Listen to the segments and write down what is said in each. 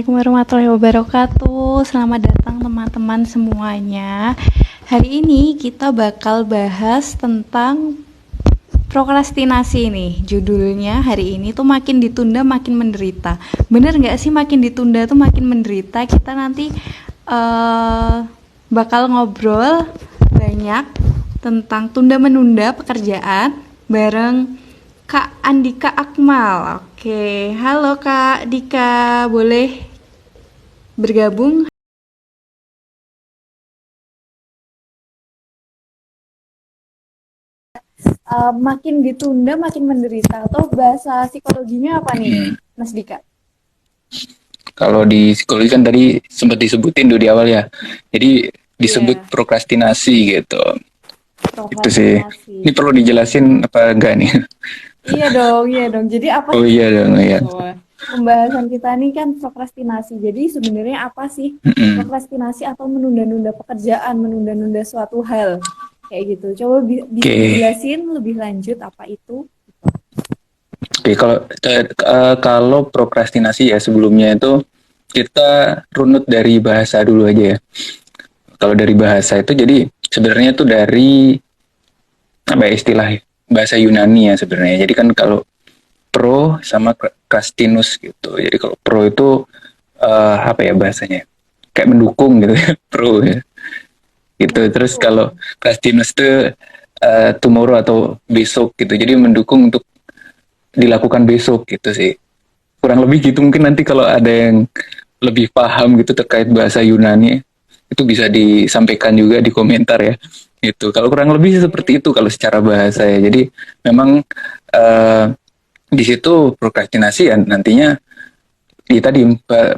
Assalamualaikum warahmatullahi wabarakatuh. Selamat datang teman-teman semuanya. Hari ini kita bakal bahas tentang prokrastinasi nih. Judulnya hari ini tuh makin ditunda makin menderita. Bener nggak sih makin ditunda tuh makin menderita? Kita nanti bakal ngobrol banyak tentang tunda-menunda pekerjaan bareng Kak Andika Akmal. Oke, halo Kak Dika, boleh bergabung? Makin ditunda makin menderita atau bahasa psikologinya apa nih, Mas Dika? Kalau di psikologi kan tadi sempat disebutin dulu di awal ya. Jadi disebut Iya, prokrastinasi gitu. Itu sih. prokrastinasi. Ini perlu dijelasin apa enggak nih? Iya dong, iya dong. Jadi apa Oh sih iya dong, iya. pembahasan kita nih kan prokrastinasi. Jadi sebenarnya apa sih Mm-mm. prokrastinasi atau menunda-nunda pekerjaan, menunda-nunda suatu hal kayak gitu. Coba bisa Oke. dijelasin lebih lanjut apa itu? Oke, kalau prokrastinasi ya sebelumnya itu kita runut dari bahasa dulu aja ya. Kalau dari bahasa itu jadi sebenarnya itu dari apa ya istilah bahasa Yunani ya sebenarnya. Jadi kan kalau pro sama krastinus gitu. Jadi kalau pro itu apa ya bahasanya? Kayak mendukung gitu ya, pro ya. Gitu. Terus kalau Mendukung. krastinus itu tomorrow atau besok gitu. Jadi mendukung untuk dilakukan besok gitu sih. Kurang lebih gitu mungkin nanti kalau ada yang lebih paham gitu terkait bahasa Yunani itu bisa disampaikan juga di komentar ya. Itu kalau kurang lebih seperti itu kalau secara bahasa ya. Jadi memang eh, di situ prokrastinasi ya nantinya ya tadi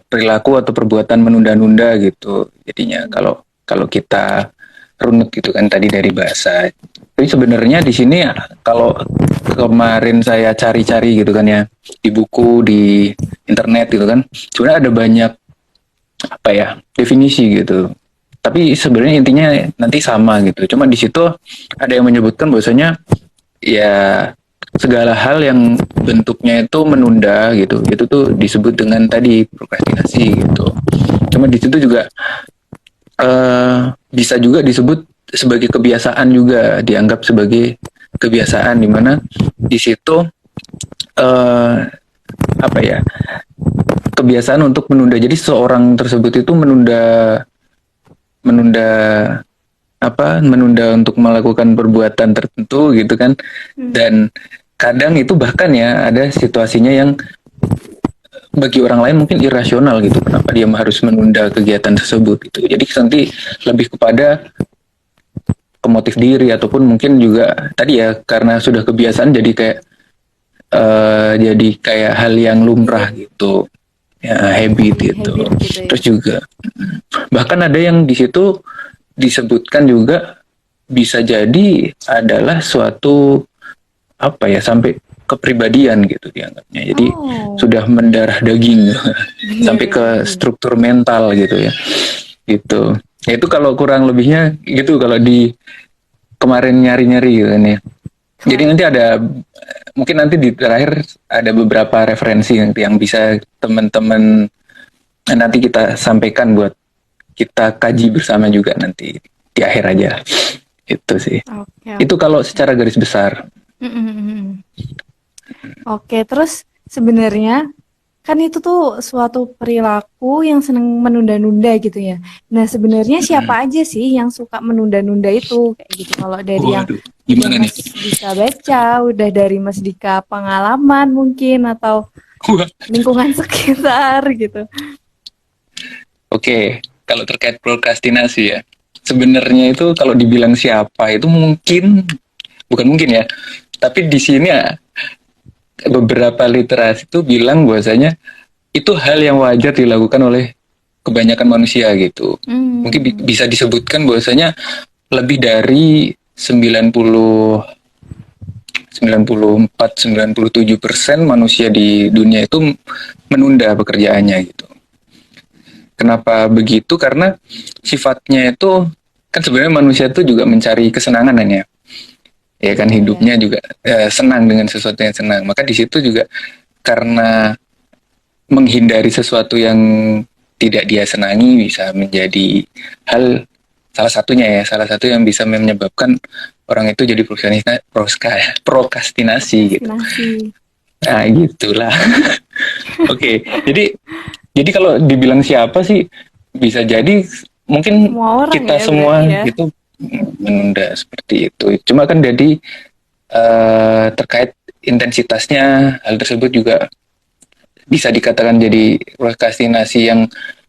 perilaku atau perbuatan menunda-nunda gitu jadinya kalau kalau kita runut gitu kan tadi dari bahasa. Tapi sebenarnya di sini ya, kalau kemarin saya cari-cari gitu kan ya di buku di internet gitu kan sebenarnya ada banyak apa ya definisi gitu. Tapi sebenarnya intinya nanti sama gitu. Cuma di situ ada yang menyebutkan bahwasanya ya segala hal yang bentuknya itu menunda gitu itu tuh disebut dengan tadi prokrastinasi gitu. Cuma di situ juga bisa juga disebut sebagai kebiasaan juga dianggap sebagai kebiasaan di mana di situ eh, apa ya kebiasaan untuk menunda jadi seorang tersebut itu menunda menunda menunda untuk melakukan perbuatan tertentu gitu kan dan kadang itu bahkan ya ada situasinya yang bagi orang lain mungkin irasional gitu kenapa dia harus menunda kegiatan tersebut gitu jadi nanti lebih kepada pemotif diri ataupun mungkin juga tadi ya karena sudah kebiasaan jadi kayak hal yang lumrah Habit, gitu ya habit jadi gitu habit gitu ya. terus juga bahkan ada yang di situ disebutkan juga bisa jadi adalah suatu apa ya sampai kepribadian gitu dianggapnya. Jadi Oh, sudah mendarah daging sampai mendarah ke daging. struktur mental gitu ya. Gitu. Ya itu kalau kurang lebihnya gitu kalau di kemarin nyari-nyari gitu kan ya. Jadi Keren. nanti ada mungkin nanti di terakhir ada beberapa referensi yang bisa teman-teman nanti kita sampaikan buat kita kaji bersama juga nanti di akhir aja. Itu sih. Oke, Itu oke, kalau oke. secara garis besar. Oke, terus sebenarnya kan itu tuh suatu perilaku yang senang menunda-nunda gitu ya. Nah, sebenarnya siapa aja sih yang suka menunda-nunda itu kayak gitu? Kalau dari yang Waduh, udah gimana nih? Mas Dika baca, udah dari Mas Dika pengalaman mungkin atau lingkungan sekitar gitu. Oke, kalau terkait prokrastinasi ya, sebenarnya itu kalau dibilang siapa itu mungkin bukan mungkin ya, tapi di sini ya beberapa literasi itu bilang bahwasanya itu hal yang wajar dilakukan oleh kebanyakan manusia gitu. Mungkin Hmm. bisa disebutkan bahwasanya lebih dari 97% manusia di dunia itu menunda pekerjaannya gitu. Kenapa begitu? Karena sifatnya itu kan sebenarnya manusia itu juga mencari kesenangan kan ya. Ya kan Iya, iya. hidupnya juga senang dengan sesuatu yang senang. Maka di situ juga karena menghindari sesuatu yang tidak dia senangi bisa menjadi hal salah satu yang bisa menyebabkan orang itu jadi prokrastinasi gitu. Prokrastinasi. Nah, gitulah. Oke, jadi kalau dibilang siapa sih bisa jadi mungkin Semua orang kita ya semua berarti ya. gitu menunda seperti itu. Cuma kan jadi terkait intensitasnya hal tersebut juga bisa dikatakan jadi prokrastinasi yang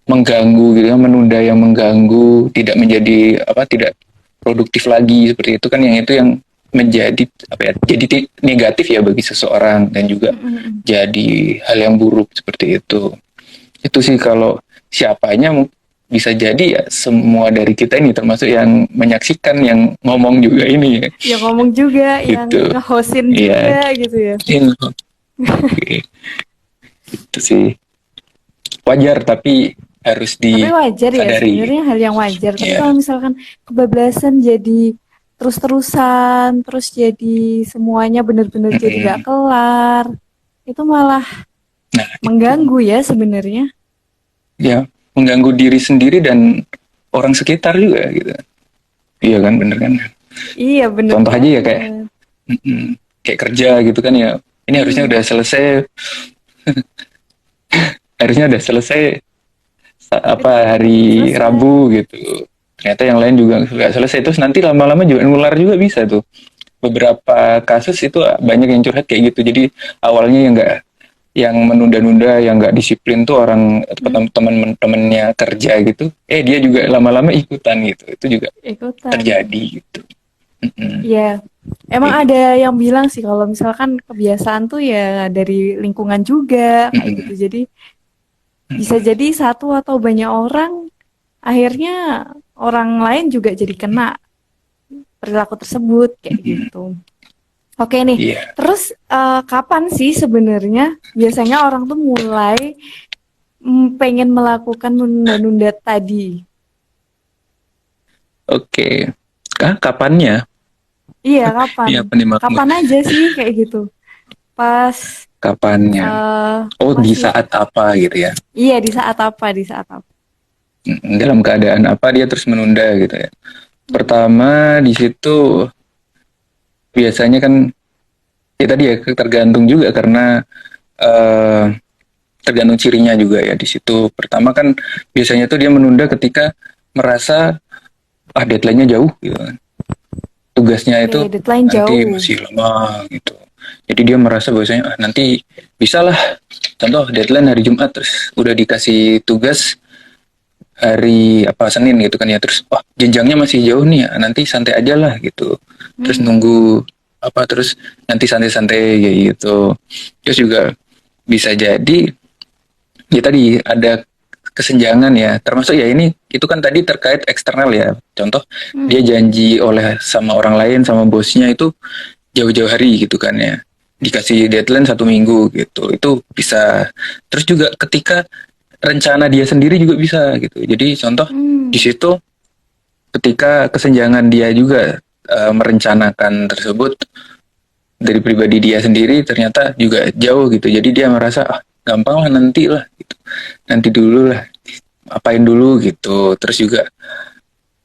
mengganggu gitu ya, menunda yang mengganggu, tidak menjadi tidak produktif lagi seperti itu kan yang itu yang menjadi jadi negatif ya bagi seseorang dan juga Mm-mm. jadi hal yang buruk seperti itu. Itu sih kalau siapanya bisa jadi ya semua dari kita ini termasuk yang menyaksikan yang ngomong juga ini ya Yang ngomong juga, yang gitu. nge-hostin Iya, juga gitu ya. itu sih wajar tapi harus Tapi wajar ya disadari. sebenarnya, hal yang wajar. Tapi Ya. kalau misalkan kebablasan jadi terus-terusan, terus jadi semuanya benar-benar jadi nggak Mm-mm. kelar, itu malah Nah, itu mengganggu ya sebenarnya. ya mengganggu diri sendiri dan orang sekitar juga gitu. Iya kan, bener kan? Iya bener Contoh aja ya kayak banget. kayak kerja gitu kan ya. Ini harusnya Hmm. udah selesai, Tapi nggak hari selesai. Rabu gitu. Ternyata yang lain juga nggak selesai terus nanti lama-lama juga nular juga bisa tuh. Beberapa kasus itu banyak yang curhat kayak gitu. Jadi awalnya yang menunda-nunda, yang nggak disiplin tuh orang Hmm. teman-temannya kerja gitu. Dia juga lama-lama ikutan gitu. Itu juga Ikutan. terjadi gitu. Iya. Emang ada yang bilang sih kalau misalkan kebiasaan tuh ya dari lingkungan juga kayak gitu. Jadi bisa jadi satu atau banyak orang akhirnya orang lain juga jadi kena perilaku tersebut kayak gitu. Oke nih, Iya. terus kapan sih sebenarnya biasanya orang tuh mulai pengen melakukan menunda-nunda tadi? Oke. Kapannya? Iya, kapan? Iya, apa nih makna? Kapan aja sih kayak gitu? Pas Kapannya? eh Oh, di masih saat apa gitu ya? iya di saat apa? Di saat apa? Dalam keadaan apa dia terus menunda gitu ya? Mm-mm. Pertama di situ biasanya kan ya tadi ya tergantung juga karena eh, tergantung cirinya juga ya di situ. Pertama kan biasanya tuh dia menunda ketika merasa deadline-nya jauh gitu kan. Tugasnya Oke, itu deadline nanti jauh. masih lama gitu. Jadi dia merasa bahwasanya nanti bisa lah. Contoh deadline hari Jumat terus udah dikasih tugas hari Senin gitu kan ya terus jenjangnya masih jauh nih ya nanti santai aja lah gitu terus Hmm. nunggu terus nanti santai-santai kayak gitu terus juga bisa jadi ya tadi ada kesenjangan ya termasuk ya ini itu kan tadi terkait eksternal ya contoh Hmm. dia janji oleh sama orang lain sama bosnya itu jauh-jauh hari gitu kan ya dikasih deadline 1 minggu gitu itu bisa terus juga ketika rencana dia sendiri juga bisa gitu jadi contoh di Hmm. situ ketika kesenjangan dia juga merencanakan tersebut dari pribadi dia sendiri ternyata juga jauh gitu jadi dia merasa gampang lah nanti lah gitu nanti dulu lah apain dulu gitu terus juga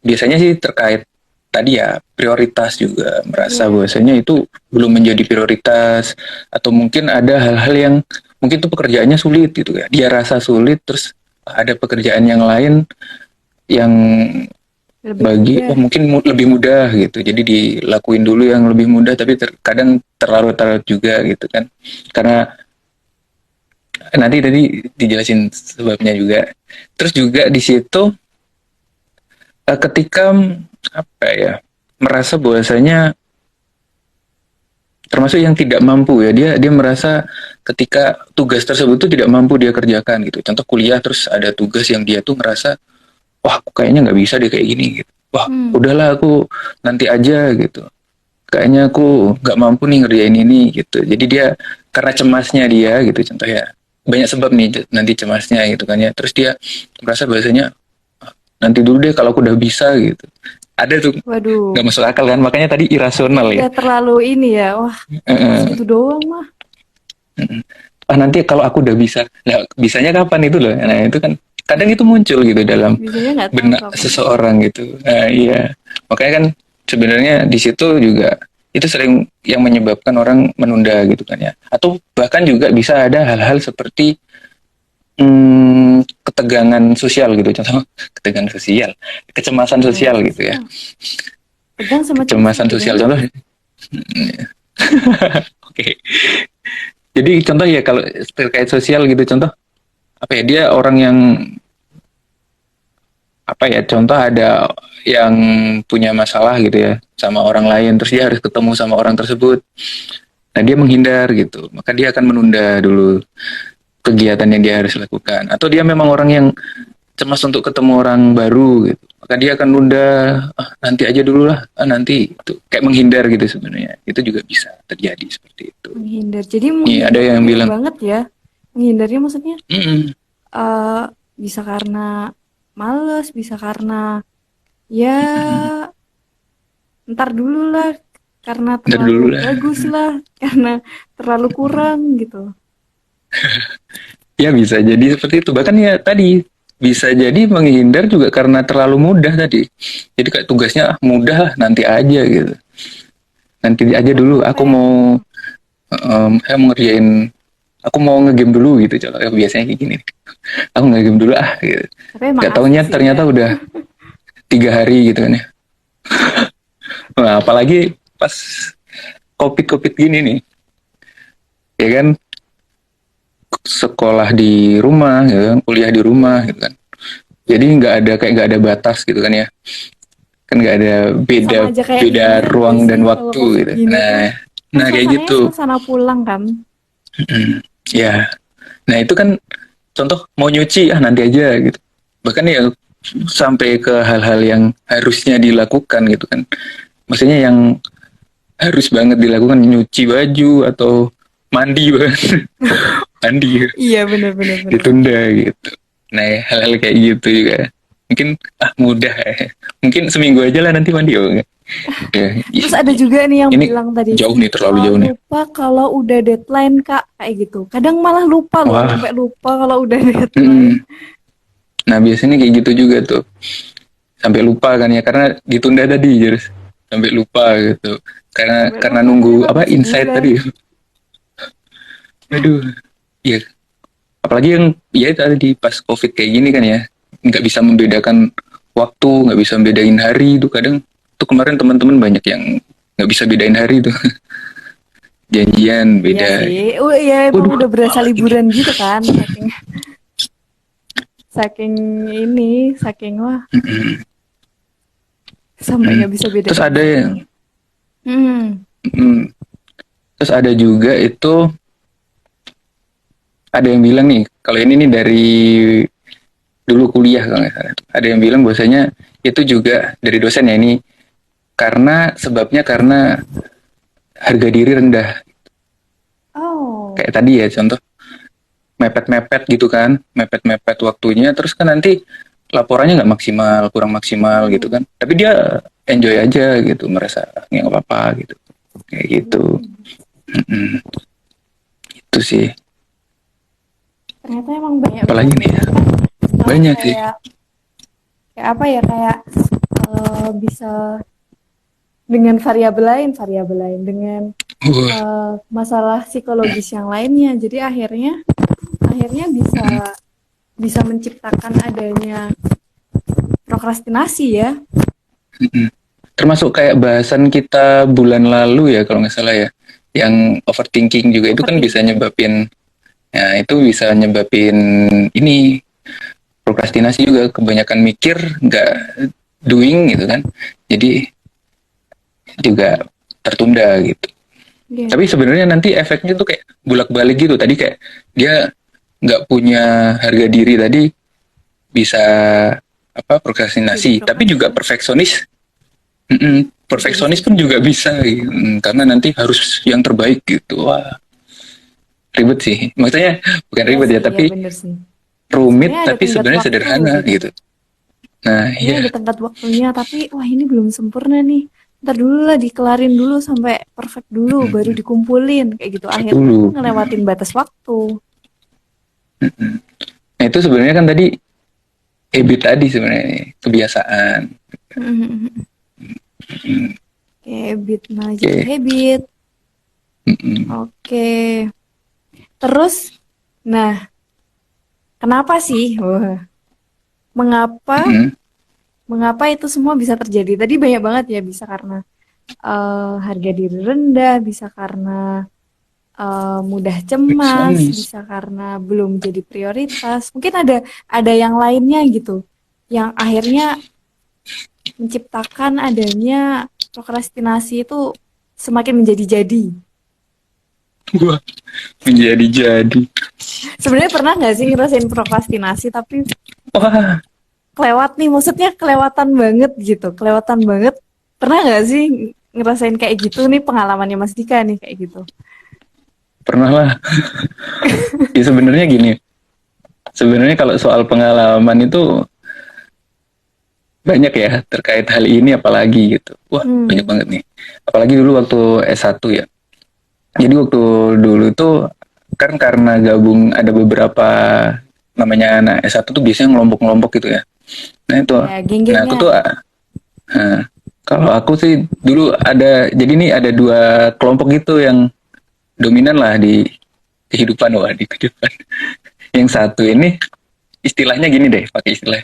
biasanya sih terkait tadi ya prioritas juga merasa Iya. bahwasanya itu belum menjadi prioritas atau mungkin ada hal-hal yang mungkin tuh pekerjaannya sulit gitu ya dia rasa sulit terus ada pekerjaan yang lain yang Lebih bagi mudah. mungkin lebih mudah gitu jadi dilakuin dulu yang lebih mudah tapi kadang terlarut-larut juga gitu kan karena nanti tadi dijelasin sebabnya juga terus juga di situ ketika apa ya merasa bahwasanya termasuk yang tidak mampu ya dia merasa ketika tugas tersebut tuh tidak mampu dia kerjakan gitu contoh kuliah terus ada tugas yang dia tuh ngerasa wah kayaknya nggak bisa deh kayak gini gitu wah Hmm. udahlah aku nanti aja gitu kayaknya aku nggak mampu nih ngerjain ini gitu jadi dia karena cemasnya dia gitu contoh ya banyak sebab nih nanti cemasnya gitu kan ya terus dia merasa bahwasanya nanti dulu deh kalau aku udah bisa gitu ada tuh Waduh. nggak masuk akal kan makanya tadi irasional ya. Udah terlalu ini ya. Wah, Heeh. segitu doang mah. nanti kalau aku udah bisa, nah bisanya kapan itu loh. Nah itu kan kadang itu muncul gitu dalam Biasanya nggak tahu benak kapan. seseorang gitu. Nah, iya, makanya kan sebenarnya di situ juga itu sering yang menyebabkan orang menunda gitu kan ya. Atau bahkan juga bisa ada hal-hal seperti ketegangan sosial gitu, contoh ketegangan sosial, kecemasan Tegangan sosial gitu ya, sosial. Tegang sama cemas kecemasan itu sosial bedanya contoh. apa? Oke, jadi contoh ya kalau terkait sosial gitu, contoh apa ya, dia orang yang apa ya, contoh ada yang punya masalah gitu ya sama orang lain, terus dia harus ketemu sama orang tersebut, nah dia menghindar gitu, maka dia akan menunda dulu kegiatan yang dia harus lakukan. Atau dia memang orang yang cemas untuk ketemu orang baru gitu, maka dia akan nunda, nanti aja dulu lah, nanti itu kayak menghindar gitu. Sebenarnya itu juga bisa terjadi seperti itu. Menghindar. Jadi Nih ada menghindar tuh yang banyak bilang, banget ya. Menghindarnya maksudnya "Mm-mm, eh bisa karena males, bisa karena ya mm-mm, ntar dulu lah, karena ntar terlalu dulu lah." bagus lah, karena terlalu kurang gitu. Ya bisa jadi seperti itu. Bahkan ya tadi bisa jadi menghindar juga karena terlalu mudah tadi. Jadi kayak tugasnya mudah lah, nanti aja gitu. Nanti aja Cepet dulu. Aku capek mau gitu. saya mau ngerjain. Aku mau ngegame dulu gitu. Contohnya biasanya kayak gini. Aku ngegame dulu gitu. Tapi emang Gak asik taunya sih ya. ternyata udah 3 hari gitu kan ya. Nah, apalagi pas covid gini nih, ya kan, sekolah di rumah, ya kan, kuliah di rumah Iya. gitu kan. Jadi nggak ada batas gitu kan ya. Kan nggak ada beda Sama aja kayak beda liburan gak ruang dan sih kalau waktu COVID gitu. gini tuh? Kan Nah kayak suasananya gitu. suasana pulang kan? Ya, nah itu kan contoh mau nyuci, nanti aja gitu. Bahkan ya sampai ke hal-hal yang harusnya dilakukan gitu kan. Maksudnya yang harus banget dilakukan, nyuci baju atau mandi bahkan. Mandi Iya, bener-bener bener. ditunda gitu. Nah hal-hal kayak gitu juga mungkin mudah ya. Mungkin seminggu aja lah nanti mandi, oh enggak. Ya, Terus ada juga nih yang ini bilang tadi, jauh nih, terlalu jauh nih. lupa kalau udah deadline Kak, kayak gitu. Kadang malah lupa loh, Wah, sampai lupa kalau udah mm-mm. deadline. Nah biasanya kayak gitu juga tuh, sampai lupa kan ya karena ditunda tadi, terus sampai lupa gitu, karena Sampai karena lupa nunggu ternyata apa, masih insight bulan. tadi. Aduh, ya apalagi yang ya tadi pas covid kayak gini kan ya, nggak bisa membedakan waktu, nggak bisa membedain hari itu kadang. Tuh kemarin teman-teman banyak yang nggak bisa bedain hari tuh. Janjian Iya beda. sih. Oh iya, emang Waduh, udah berasa ini. liburan gitu kan, saking saking saking wah, sampai Mm. nggak bisa Terus bedain ada hari. yang Hmm. mm, terus ada juga itu, ada yang bilang nih, kalau ini nih dari dulu kuliah kalau nggak salah, ada yang bilang bahwasanya itu juga dari dosen ya, ini karena sebabnya karena harga diri rendah. Oh. Kayak tadi ya contoh, mepet-mepet gitu kan, mepet-mepet waktunya, terus kan nanti laporannya nggak maksimal, kurang maksimal gitu Hmm. kan, tapi dia enjoy aja gitu, merasa nggak apa-apa gitu, kayak gitu. Hmm. Mm-mm. Itu sih. Ternyata emang banyak Apalagi banget nih, ya kan. banyak sih. Kayak kayak apa ya, kayak bisa dengan variabel lain dengan Wah, masalah psikologis yang lainnya. Jadi akhirnya bisa bisa menciptakan adanya prokrastinasi ya. mm-mm. Termasuk kayak bahasan kita bulan lalu ya kalau nggak salah ya, yang overthinking juga itu kan bisa Overthinking. nyebabin, ya itu bisa nyebabin ini prokrastinasi juga, kebanyakan mikir nggak doing gitu kan, jadi juga tertunda gitu. Iya. Tapi sebenarnya nanti efeknya tuh kayak bolak-balik gitu, tadi kayak dia nggak punya harga diri tadi, bisa apa, Jadi prokrastinasi, tapi juga prokrastinasi. perfeksionis. Bisa bisa Perfeksionis pun juga. juga bisa gitu. Karena nanti harus yang terbaik gitu. Wah, ribet sih. Maksudnya bukan Iya ribet ya, sih, iya tapi bener sih. rumit Sebenarnya ada tapi tenggat sebenarnya waktu sederhana gitu. gitu. Nah, Sebenarnya iya. ada tenggat waktunya, tapi wah ini belum sempurna nih. ntar dulu lah, dikelarin dulu sampai perfect dulu, baru dikumpulin kayak gitu. Akhirnya kan dulu. ngelewatin batas waktu. Nah itu sebenarnya kan tadi habit tadi sebenarnya kebiasaan. Oke, habit malah jadi Oke. habit. Oke, terus, nah, kenapa sih? Wah, mengapa mengapa itu semua bisa terjadi? Tadi banyak banget ya, bisa karena harga diri rendah, bisa karena mudah cemas, Perfeksionis. bisa karena belum jadi prioritas. Mungkin ada yang lainnya gitu, yang akhirnya menciptakan adanya prokrastinasi itu semakin menjadi-jadi. Wah, menjadi-jadi. Sebenarnya pernah nggak sih ngerasain prokrastinasi tapi Wah, kelewat nih, maksudnya kelewatan banget gitu, kelewatan banget. Pernah nggak sih ngerasain kayak gitu nih, pengalamannya Mas Dika nih kayak gitu? pernah lah. Ya sebenarnya gini, sebenarnya kalau soal pengalaman itu banyak ya terkait hal ini apalagi gitu. Wah, banyak Hmm, banget nih. Apalagi dulu waktu S1 ya. Jadi waktu dulu tuh kan karena gabung ada beberapa namanya anak S1 tuh biasanya ngelompok-ngelompok gitu ya. Nah itu, ya nah aku tuh geng-gengan. kalau aku sih dulu ada, jadi nih ada dua kelompok gitu yang dominan lah di kehidupan, wah di kehidupan. Yang satu ini istilahnya gini deh, pakai istilah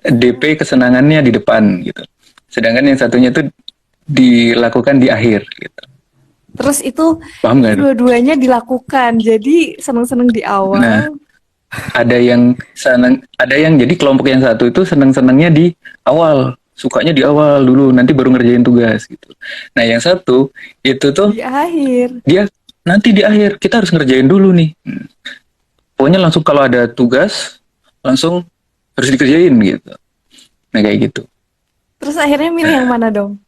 DP kesenangannya di depan gitu. Sedangkan yang satunya tuh dilakukan di akhir gitu. Terus Paham itu gak tuh? dua-duanya dilakukan. Jadi seneng-seneng di Nah, awal. ada yang senang, ada yang jadi kelompok yang satu itu senang-senangnya di awal, sukanya di awal dulu, nanti baru ngerjain tugas gitu. Nah, yang satu itu tuh Di akhir. dia nanti di akhir kita harus ngerjain dulu nih. Pokoknya langsung kalau ada tugas langsung harus dikerjain gitu. Nah kayak gitu. Terus akhirnya milih yang mana dong?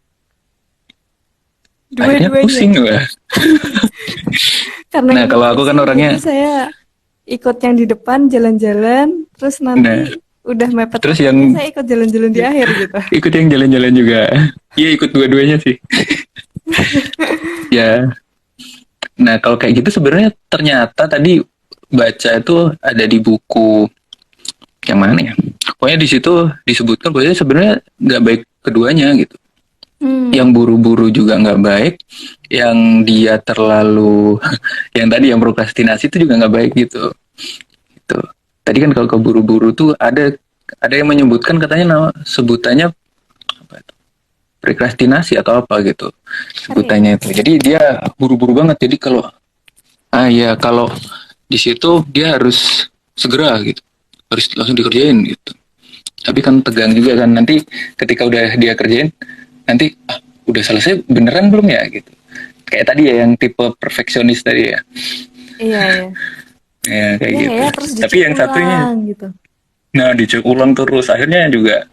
Akhirnya Dua-duanya. pusing lah. Karena Nah ingin kalau aku kan pusing, jadi orangnya, saya ikut yang di depan jalan-jalan, terus nah nanti udah mepet terus waktunya yang saya ikut jalan-jalan di akhir gitu. ikut yang jalan-jalan juga. Iya ikut dua-duanya sih. Ya. Nah kalau kayak gitu sebenarnya ternyata tadi baca itu ada di buku yang mana ya? Pokoknya di situ disebutkan bahwa sebenarnya nggak baik keduanya gitu. Yang Hmm, buru-buru juga nggak baik, yang dia terlalu, yang tadi yang prokrastinasi itu juga nggak baik gitu. Gitu. Tadi kan kalau keburu-buru tuh ada yang menyebutkan katanya nama sebutannya apa itu? Prokrastinasi atau apa gitu oke. sebutannya itu. Jadi dia buru-buru banget. Jadi kalau ya kalau di situ dia harus segera gitu, harus langsung dikerjain gitu. Tapi kan tegang juga kan nanti ketika udah dia kerjain nanti udah selesai beneran belum ya gitu. Kayak tadi ya yang tipe perfeksionis tadi ya. Iya, iya. Ya kayak Iya nggak gitu. ya, terus Tapi dicek yang satunya ulang gitu. nah dicek ulang terus akhirnya juga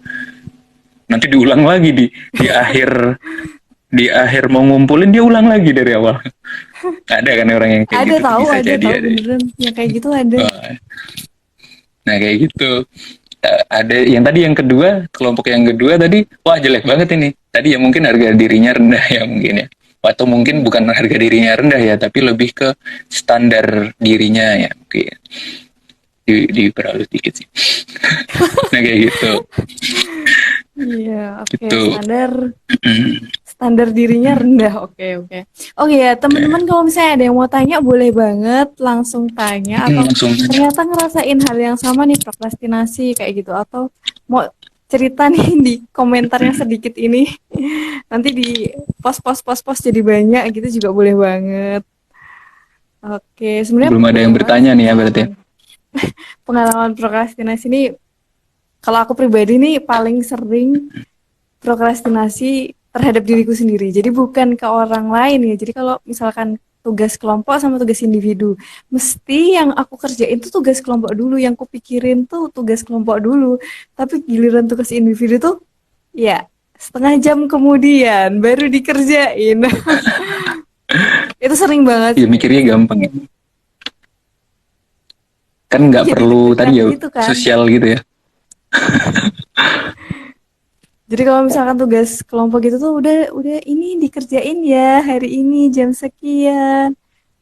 nanti diulang lagi di akhir mau ngumpulin dia ulang lagi dari awal. Ada kan orang yang kayak gitu tuh bisa Ada jadi tahu ada. beneran. Yang kayak gitu ada. Nah kayak gitu. Ada yang tadi yang kedua, kelompok yang kedua tadi, wah jelek banget ini. Tadi ya mungkin harga dirinya rendah ya mungkin ya. Atau mungkin Hmm. bukan harga dirinya rendah ya, tapi lebih ke standar dirinya ya mungkin. Diperhalus dikit sih. Nah kayak gitu. Iya, oke. Gitu. Standar dirinya rendah. Oke, oke. Oke ya, teman-teman kalau misalnya ada yang mau tanya boleh banget langsung tanya, atau Langsung ternyata ngerasain hal yang sama nih, prokrastinasi kayak gitu, atau mau cerita nih di komentar yang sedikit ini. Nanti di post jadi banyak gitu juga boleh banget. Oke, sebenarnya belum ada yang banyak banget bertanya sih nih ya berarti. pengalaman prokrastinasi ini. Kalau aku pribadi nih paling sering prokrastinasi terhadap diriku sendiri. Jadi bukan ke orang lain ya. Jadi kalau misalkan tugas kelompok sama tugas individu, mesti yang aku kerjain tuh tugas kelompok dulu, yang kupikirin tuh tugas kelompok dulu. Tapi giliran tugas individu tuh ya setengah jam kemudian baru dikerjain. Itu sering banget Ya sih kayak mikirnya gitu. gampang ya. Kan Tapi nggak jadi perlu tadi deg-degan ya gitu kan. sosial gitu ya. Jadi kalau misalkan tugas kelompok gitu tuh udah ini dikerjain ya hari ini jam sekian.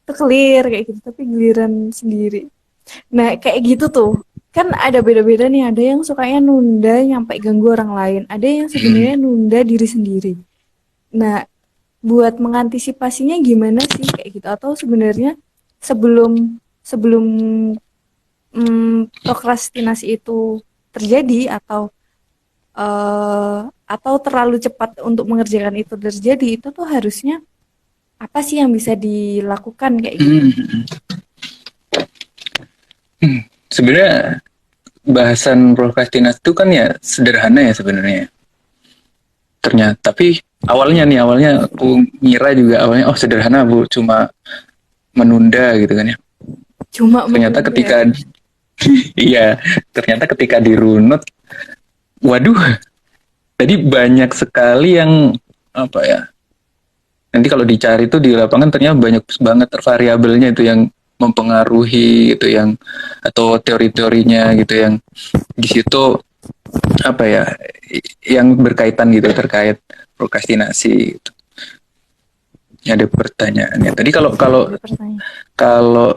Itu clear kayak gitu, tapi giliran sendiri. Nah, kayak gitu tuh. Kan ada beda-beda nih, ada yang sukanya nunda nyampe ganggu orang lain, ada yang Hmm. sebenarnya nunda diri sendiri. Nah, buat mengantisipasinya gimana sih kayak gitu? Atau sebenarnya sebelum sebelum prokrastinasi itu terjadi atau terlalu cepat untuk mengerjakan itu terjadi, itu tuh harusnya apa sih yang bisa dilakukan kayak gitu? Hmm. Sebenarnya bahasan prokrastinasi itu kan ya sederhana ya sebenarnya. Ternyata tapi awalnya aku ngira juga awalnya oh sederhana Bu, cuma menunda gitu kan ya. Cuma Ternyata menunda. ketika iya, ternyata ketika dirunut, waduh, jadi banyak sekali yang apa ya? Nanti kalau dicari tuh di lapangan ternyata banyak banget variabelnya itu yang mempengaruhi gitu yang atau teori-teorinya gitu yang di situ apa ya yang berkaitan gitu terkait prokrastinasi gitu. Ada pertanyaannya. Tadi kalau kalau Ada pertanyaan. kalau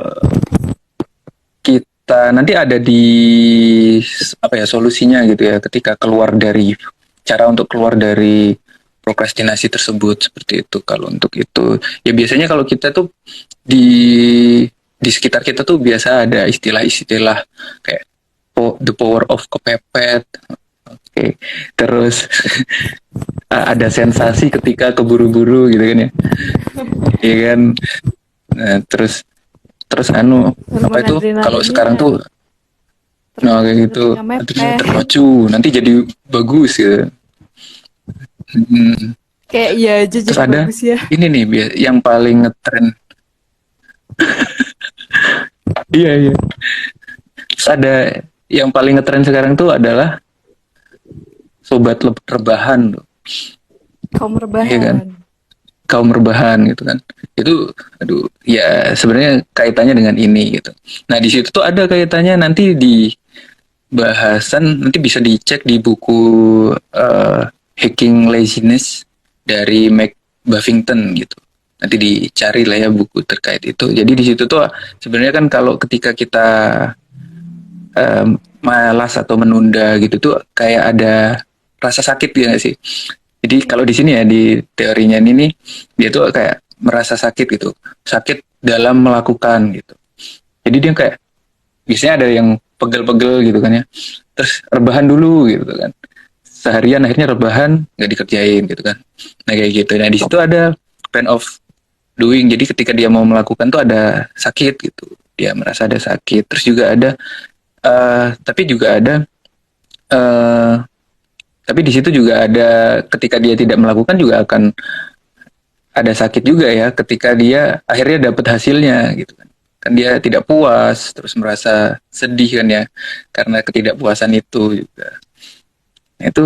kita nanti ada di apa ya solusinya gitu ya ketika keluar dari cara untuk keluar dari prokrastinasi tersebut seperti itu kalau untuk itu ya biasanya kalau kita tuh di di sekitar kita tuh biasa ada istilah-istilah kayak the power of kepepet. Oke, terus ada sensasi ketika keburu-buru gitu kan ya, iya kan. Nah, terus terus apa Hormon itu kalau sekarang adrenalinnya tuh nah kayak gitu ketika terus mepet. terpacu nanti jadi bagus ya. Hmm. Kayak iya aja Terus jadi ada bagus ya. ini nih yang paling ngetren. Iya iya. Terus ada yang paling ngetren sekarang tuh adalah sobat rebahan tuh. Kaum Iya kan? rebahan. Kaum rebahan gitu kan. Itu aduh ya sebenarnya kaitannya dengan ini gitu. Nah, di situ tuh ada kaitannya nanti di bahasan nanti bisa dicek di buku Hacking Laziness dari Mac Buffington gitu. Nanti dicari lah ya buku terkait itu. Jadi di situ tuh sebenarnya kan kalau ketika kita malas atau menunda gitu tuh kayak ada rasa sakit gitu gak sih? Jadi kalau di sini ya di teorinya ini nih dia tuh kayak merasa sakit gitu, sakit dalam melakukan gitu. Jadi dia kayak biasanya ada yang pegel-pegel gitu kan ya, terus rebahan dulu gitu kan. Seharian akhirnya rebahan nggak dikerjain gitu kan. Nah kayak gitu. Nah di situ ada pain of doing. Jadi ketika dia mau melakukan tuh ada sakit gitu. Dia merasa ada sakit. Terus juga ada tapi juga ada uh, tapi di situ juga ada ketika dia tidak melakukan juga akan ada sakit juga ya ketika dia akhirnya dapat hasilnya gitu kan dia tidak puas terus merasa sedih kan ya karena ketidakpuasan itu juga nah, itu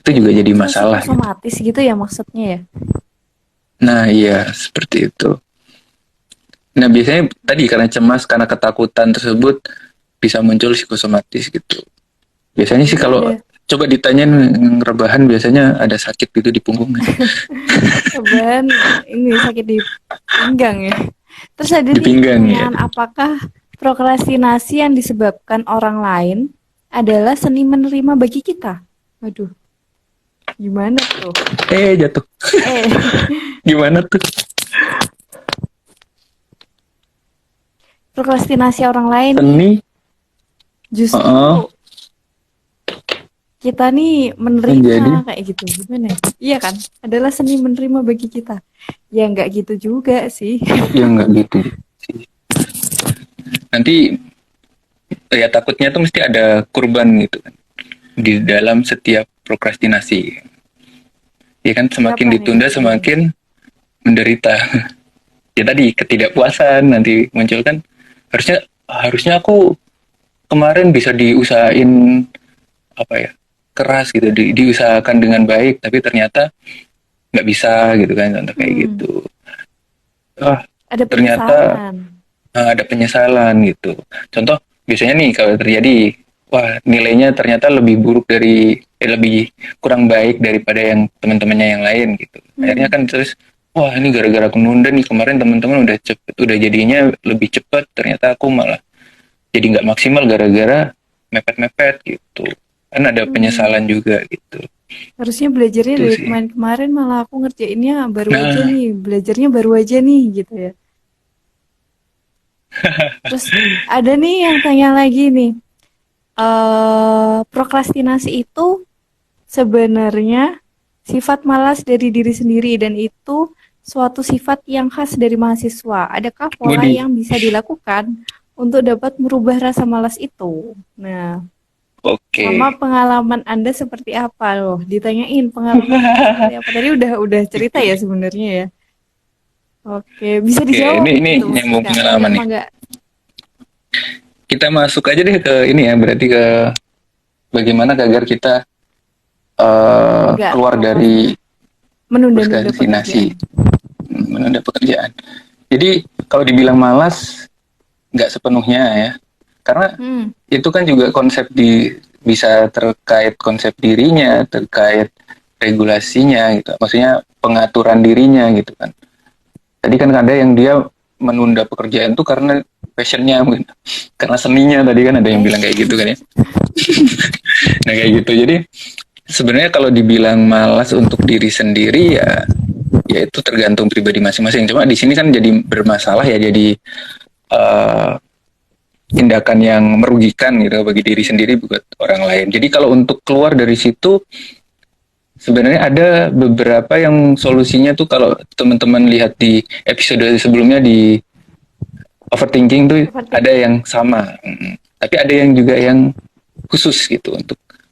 juga jadi Itu masalah gitu. psikosomatis gitu ya maksudnya ya. Nah iya seperti itu. Nah biasanya tadi karena cemas karena ketakutan tersebut bisa muncul psikosomatis gitu. Biasanya sih Jadi kalau ada coba ditanyain rebahan biasanya ada sakit gitu di punggungnya, rebahan ini sakit di pinggang ya. Terus ada di nih pinggang ya. pertanyaan, apakah prokrastinasi yang disebabkan orang lain adalah seni menerima bagi kita? Waduh, gimana tuh? Jatuh. Eh, Gimana tuh? prokrastinasi orang lain nih Seni. justru Heeh, kita nih menjadi menerima kayak gitu. Gimana ya? Iya kan? Adalah seni menerima bagi kita. Ya nggak gitu juga sih. ya nggak gitu sih. Nanti ya takutnya tuh mesti ada kurban gitu kan di dalam setiap prokrastinasi. Ya kan semakin Siapa nih ditunda kurban? semakin menderita. Ya tadi ketidakpuasan nanti muncul kan harusnya harusnya aku kemarin bisa diusahain apa ya keras gitu diusahakan dengan baik tapi ternyata nggak bisa gitu kan contoh kayak Hmm, gitu. Wah ada ternyata penyesalan. ada penyesalan gitu. Contoh biasanya nih kalau terjadi wah nilainya ternyata lebih buruk lebih kurang baik daripada yang teman-temannya yang lain gitu. Akhirnya Hmm. kan terus wah ini gara-gara aku nunda nih kemarin teman-teman udah jadinya lebih cepet, ternyata aku malah jadi nggak maksimal gara-gara mepet-mepet gitu. Kan ada Hmm. penyesalan juga gitu. Harusnya belajarnya Itu dari sih. kemarin-kemarin, malah aku ngerjainnya baru aja Nah, nih, belajarnya baru aja nih gitu ya. Terus ada nih yang tanya lagi nih, prokrastinasi itu sebenarnya sifat malas dari diri sendiri dan itu suatu sifat yang khas dari mahasiswa. Adakah pola Budi. yang bisa dilakukan untuk dapat merubah rasa malas itu? Nah, sama Oke. pengalaman Anda seperti apa loh? Ditanyain pengalaman Anda seperti apa. Tadi udah cerita ya sebenarnya ya. Oke, bisa Oke, dijawab ini itu nyambung Kak. Mangga, pengalaman nih. mangga. Kita masuk aja deh ke ini ya, berarti ke bagaimana agar kita Nggak keluar dari menunda-nunda prokrastinasi, pekerjaan. menunda pekerjaan. Jadi kalau dibilang malas, nggak sepenuhnya ya, karena Hmm, itu kan juga bisa terkait konsep dirinya, terkait regulasinya gitu. Maksudnya pengaturan dirinya gitu kan. Tadi kan ada yang dia menunda pekerjaan tuh karena passionnya mungkin, karena seninya tadi kan ada yang bilang kayak gitu kan ya. Nah kayak gitu. Jadi sebenarnya kalau dibilang malas untuk diri sendiri ya itu tergantung pribadi masing-masing. Cuma di sini kan jadi bermasalah ya, jadi uh, tindakan yang merugikan gitu bagi diri sendiri buat orang lain. Jadi kalau untuk keluar dari situ sebenarnya ada beberapa yang solusinya tuh, kalau teman-teman lihat di episode sebelumnya di overthinking tuh ada overthinking. yang sama. Tapi ada yang juga yang khusus gitu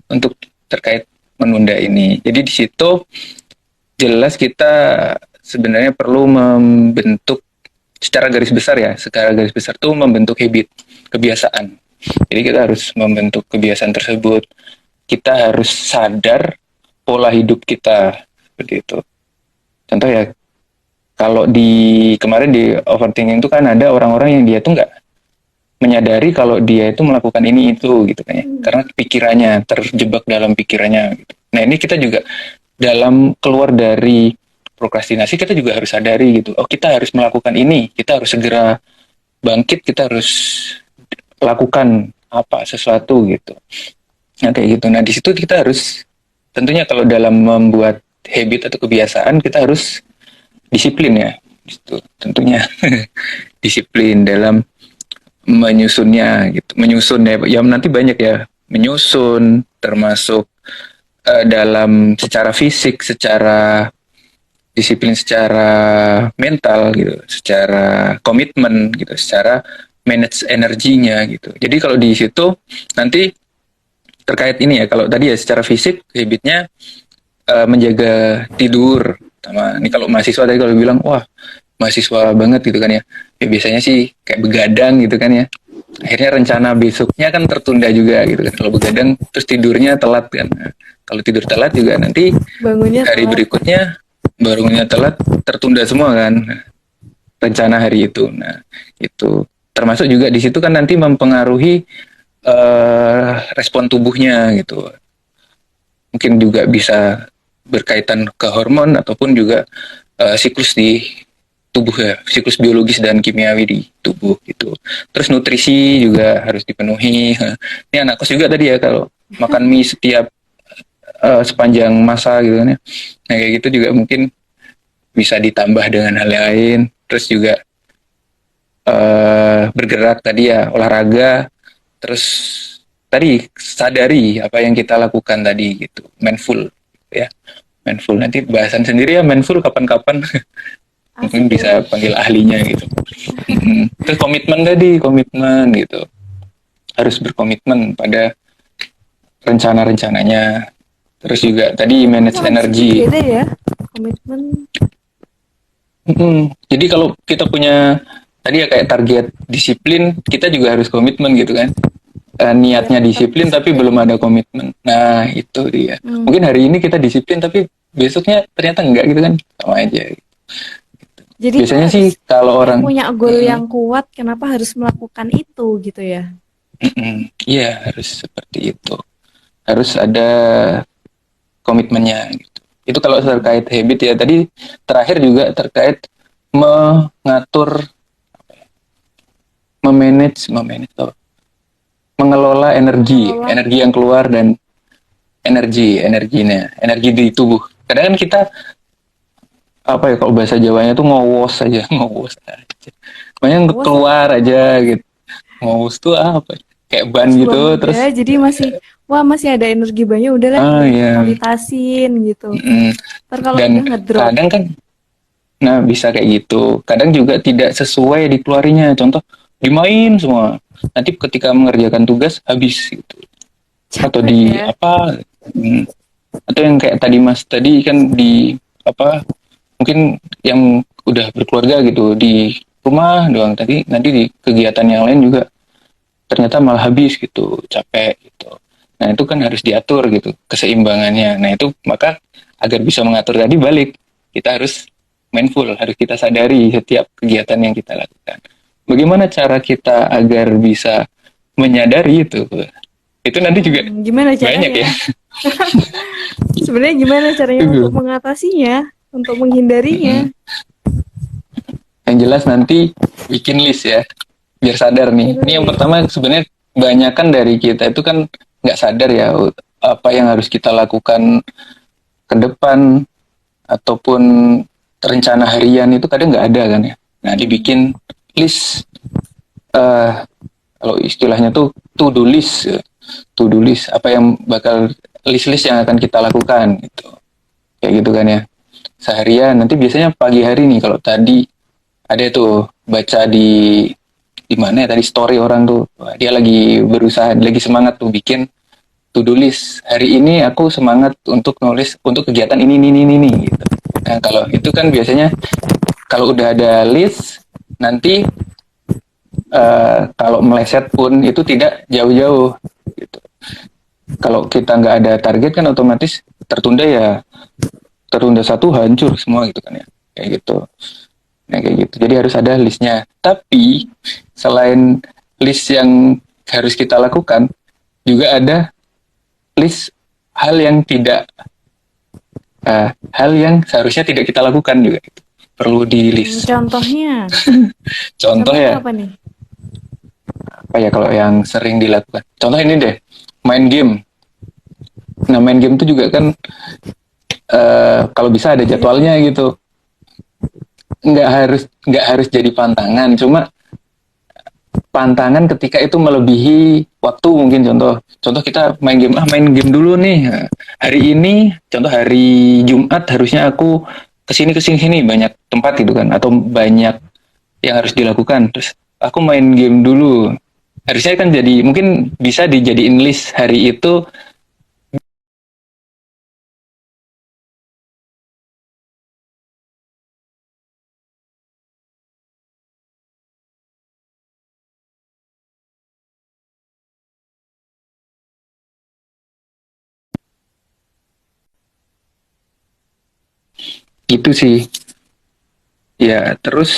untuk terkait menunda ini. Jadi di situ jelas kita sebenarnya perlu membentuk secara garis besar ya, secara garis besar tuh membentuk habit, kebiasaan. Jadi kita harus membentuk kebiasaan tersebut. Kita harus sadar pola hidup kita seperti itu. Contoh ya, kalau di kemarin di overthinking itu kan ada orang-orang yang dia tuh nggak menyadari kalau dia itu melakukan ini itu gitu kan ya, Hmm. karena pikirannya terjebak dalam pikirannya gitu. Nah ini kita juga dalam keluar dari prokrastinasi kita juga harus sadari gitu, oh kita harus melakukan ini, kita harus segera bangkit, kita harus lakukan apa sesuatu gitu. Nah kayak gitu. Nah di situ kita harus, tentunya kalau dalam membuat habit atau kebiasaan kita harus disiplin ya, gitu. Tentunya disiplin dalam menyusunnya gitu, menyusun ya, ya nanti banyak ya, menyusun termasuk dalam secara fisik, secara disiplin, secara mental gitu, secara komitmen gitu, secara manage energinya gitu. Jadi kalau di situ nanti terkait ini ya, kalau tadi ya secara fisik habitnya menjaga tidur, sama ini kalau mahasiswa tadi kalau bilang wah mahasiswa banget gitu kan ya, ya biasanya sih kayak begadang gitu kan ya, akhirnya rencana besoknya kan tertunda juga gitu kan kalau begadang, terus tidurnya telat kan. Nah, kalau tidur telat juga nanti Bangunnya hari telat. berikutnya barunya telat, tertunda semua kan rencana hari itu. Nah itu termasuk juga di situ kan nanti mempengaruhi respon tubuhnya gitu, mungkin juga bisa berkaitan ke hormon ataupun juga siklus di tubuh ya, siklus biologis dan kimiawi di tubuh gitu. Terus nutrisi juga harus dipenuhi. Ini anak kos juga tadi ya, kalau makan mie setiap sepanjang masa gitu kan ya. Nah kayak gitu juga mungkin bisa ditambah dengan hal lain. Terus juga bergerak tadi ya, olahraga. Terus tadi sadari apa yang kita lakukan tadi gitu, mindful ya, mindful. Nanti bahasan sendiri ya mindful kapan-kapan. Mungkin Asik ya. bisa panggil ahlinya gitu. Terus komitmen tadi, komitmen gitu. Harus berkomitmen pada rencana-rencananya. Terus juga tadi manage Konsepnya energi. beda ya. Komitmen. Jadi kalau kita punya tadi ya kayak target disiplin, kita juga harus komitmen gitu kan. Biar Niatnya tetap disiplin tapi disiplin belum ya. ada komitmen. Nah itu dia. Hmm. Mungkin hari ini kita disiplin tapi besoknya ternyata enggak gitu kan. Sama aja. Jadi tuh Biasanya sih harus kalau kayak orang punya goal yang kuat, kenapa harus melakukan itu gitu ya. Iya, harus seperti itu. Harus ada komitmennya gitu. Itu kalau terkait habit ya. Tadi terakhir juga terkait mengatur, memanage atau mengelola energi, Mengelola. energi yang keluar dan energi di tubuh. Kadang kan kita apa ya kalau bahasa Jawanya tuh ngowos aja, ngowos aja. Banyak Puas keluar apa? aja gitu. Ngowos tuh apa? Kayak ban Pas belum gitu, muda, terus jadi masih, wah masih ada energi banyak, udahlah ya, diprioritasin gitu. mm, Ntar kalau dan udah ngedrop. kadang kan, nah bisa kayak gitu. Kadang juga tidak sesuai dikeluarinya. Contoh dimain semua. Nanti ketika mengerjakan tugas habis gitu. Atau Capek di ya. apa? mm, Atau yang kayak tadi Mas tadi kan di apa? Mungkin yang udah berkeluarga gitu di rumah doang, tadi nanti di kegiatan yang lain juga ternyata malah habis gitu, capek gitu. Nah itu kan harus diatur gitu keseimbangannya. Nah itu maka agar bisa mengatur tadi balik, kita harus mindful, harus kita sadari setiap kegiatan yang kita lakukan. Bagaimana cara kita agar bisa menyadari itu? Itu nanti juga Gimana banyak ya. caranya? Sebenarnya gimana caranya untuk mengatasinya, untuk menghindarinya? Yang jelas nanti bikin list ya, biar sadar nih. Bikin Ini yang list. pertama sebenarnya kebanyakan dari kita itu kan nggak sadar ya apa yang harus kita lakukan ke depan ataupun rencana harian itu kadang nggak ada kan ya. Nah dibikin list, eh kalau istilahnya tuh to-do list, ya. To-do list apa yang bakal list-list yang akan kita lakukan gitu. Kayak gitu kan ya. Seharian nanti biasanya pagi hari nih kalau tadi ada tuh baca di mana ya tadi story orang tuh. Wah, dia lagi berusaha, lagi semangat tuh bikin to-do list. Hari ini aku semangat untuk nulis untuk kegiatan ini gitu. Nah, kalau itu kan biasanya kalau udah ada list nanti kalau meleset pun itu tidak jauh-jauh gitu. Kalau kita nggak ada target kan otomatis tertunda ya, tertunda satu hancur semua gitu kan ya. Kayak gitu. Nah, kayak gitu. Jadi harus ada listnya. Tapi selain list yang harus kita lakukan, juga ada list hal yang tidak hal yang seharusnya tidak kita lakukan juga gitu. Perlu di list. Contohnya, Contoh contohnya ya, apa nih? apa ya kalau yang sering dilakukan. Contoh ini deh, main game. Nah, main game itu juga kan kalau bisa ada Iya. jadwalnya gitu. Nggak harus jadi pantangan, cuma pantangan ketika itu melebihi waktu mungkin contoh kita main game dulu nih. Nah, hari ini contoh hari Jumat harusnya aku kesini sini banyak tempat gitu kan atau banyak yang harus dilakukan terus aku main game dulu harusnya kan jadi mungkin bisa dijadiin list hari itu. Gitu sih ya. Terus